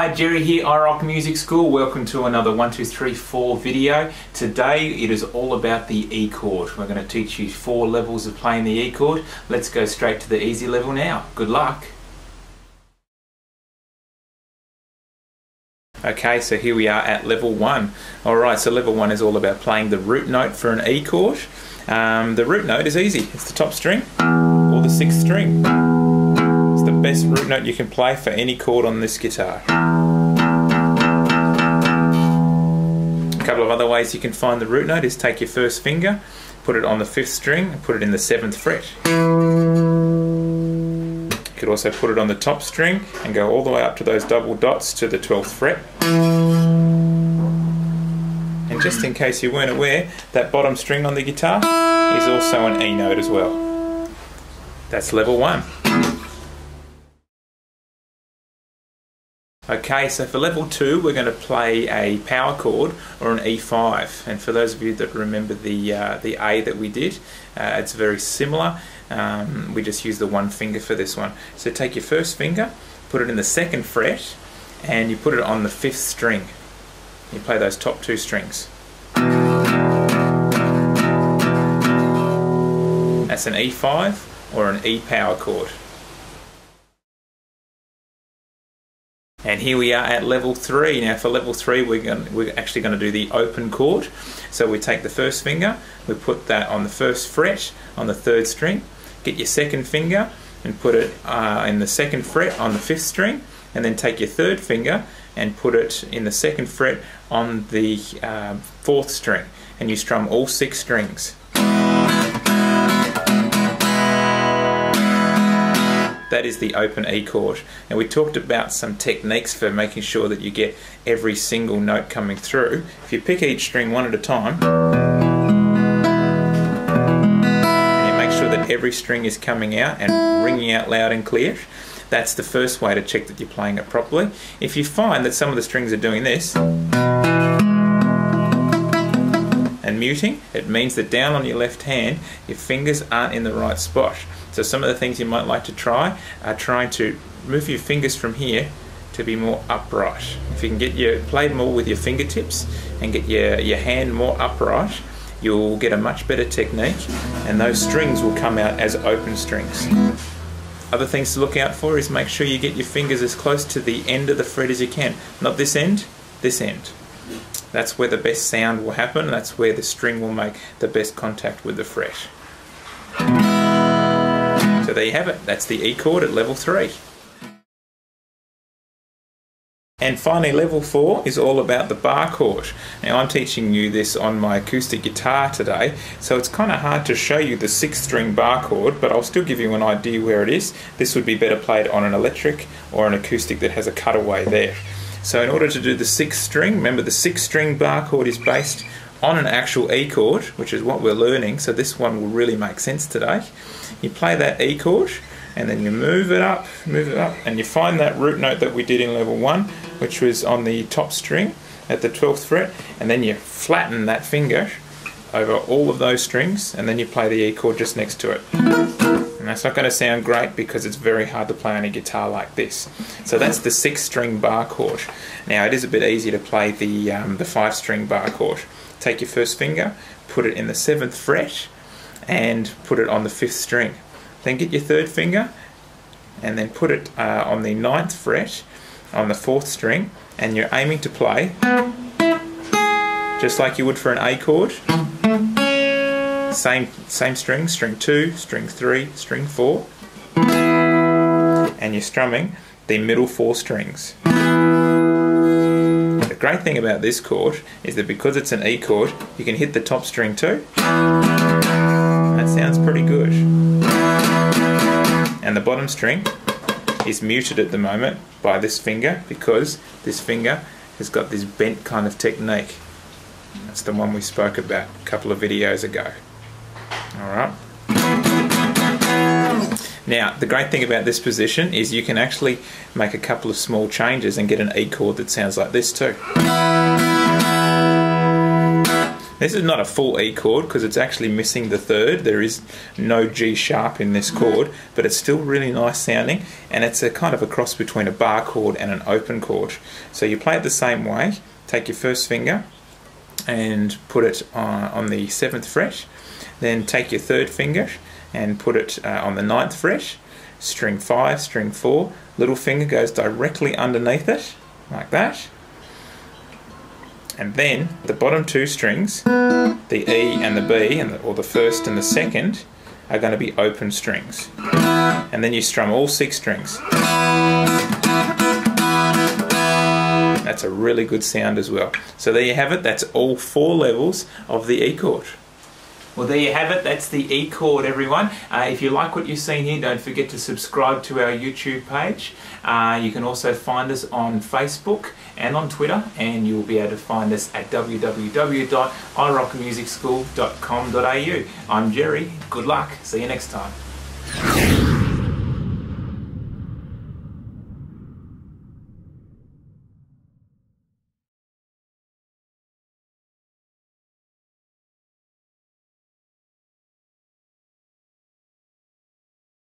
Hi, Jerry here, iROCK Music School. Welcome to another 1, 2, 3, 4 video. Today it is all about the E chord. We're going to teach you 4 levels of playing the E chord. Let's go straight to the easy level now. Good luck. Okay, so here we are at level 1. Alright, so level 1 is all about playing the root note for an E chord. The root note is easy. It's the top string or the 6th string. It's the best root note you can play for any chord on this guitar. A couple of other ways you can find the root note is take your first finger, put it on the 5th string and put it in the 7th fret. You could also put it on the top string and go all the way up to those double dots to the 12th fret. And just in case you weren't aware, that bottom string on the guitar is also an E note as well. That's level 1. Okay, so for level 2 we're going to play a power chord or an E5, and for those of you that remember the A that we did, it's very similar. We just use the one finger for this one. So take your first finger, put it in the 2nd fret, and you put it on the 5th string. You play those top 2 strings. That's an E5 or an E power chord. And here we are at level 3. Now for level 3 we're actually going to do the open chord. So we take the first finger, we put that on the 1st fret on the 3rd string, get your 2nd finger and put it in the 2nd fret on the 5th string, and then take your 3rd finger and put it in the 2nd fret on the 4th string, and you strum all 6 strings. That is the open E chord. And we talked about some techniques for making sure that you get every single note coming through. If you pick each string one at a time, and you make sure that every string is coming out and ringing out loud and clear, that's the first way to check that you're playing it properly. If you find that some of the strings are doing this and muting, it means that down on your left hand your fingers aren't in the right spot. So some of the things you might like to try are trying to move your fingers from here to be more upright. If you can play more with your fingertips and get your hand more upright, you'll get a much better technique, and those strings will come out as open strings. Other things to look out for is make sure you get your fingers as close to the end of the fret as you can. Not this end, this end. That's where the best sound will happen, and that's where the string will make the best contact with the fret. So there you have it, that's the E chord at level 3. And finally level 4 is all about the bar chord. Now I'm teaching you this on my acoustic guitar today, so it's kind of hard to show you the 6th string bar chord, but I'll still give you an idea where it is. This would be better played on an electric or an acoustic that has a cutaway there. So in order to do the 6th string, remember the 6th string bar chord is based on an actual E chord, which is what we're learning, so this one will really make sense today. You play that E chord and then you move it up, and you find that root note that we did in level 1, which was on the top string at the 12th fret, and then you flatten that finger over all of those strings, and then you play the E chord just next to it. And that's not going to sound great because it's very hard to play on a guitar like this. So that's the 6th string bar chord. Now it is a bit easier to play the 5th string bar chord. Take your first finger, put it in the 7th fret and put it on the 5th string. Then get your 3rd finger and then put it on the 9th fret on the 4th string, and you're aiming to play just like you would for an A chord. Same string, string 2, string 3, string 4, and you're strumming the middle 4 strings. The great thing about this chord is that because it's an E chord, you can hit the top string too. That sounds pretty good. And the bottom string is muted at the moment by this finger because this finger has got this bent kind of technique. That's the one we spoke about a couple of videos ago. Alright. Now, the great thing about this position is you can actually make a couple of small changes and get an E chord that sounds like this too. This is not a full E chord because it's actually missing the third. There is no G sharp in this chord, but it's still really nice sounding, and it's a kind of a cross between a bar chord and an open chord. So you play it the same way. Take your first finger and put it on the 7th fret. Then take your third finger and put it on the 9th fret. String 5, string 4. Little finger goes directly underneath it, like that. And then the bottom 2 strings, the E and the B, or the first and the second, are going to be open strings. And then you strum all 6 strings. That's a really good sound as well. So there you have it, that's all 4 levels of the E chord. Well, there you have it, that's the E chord, everyone. If you like what you've seen here, don't forget to subscribe to our YouTube page. You can also find us on Facebook and on Twitter, and you'll be able to find us at www.irockmusicschool.com.au. I'm Jerry, good luck, see you next time.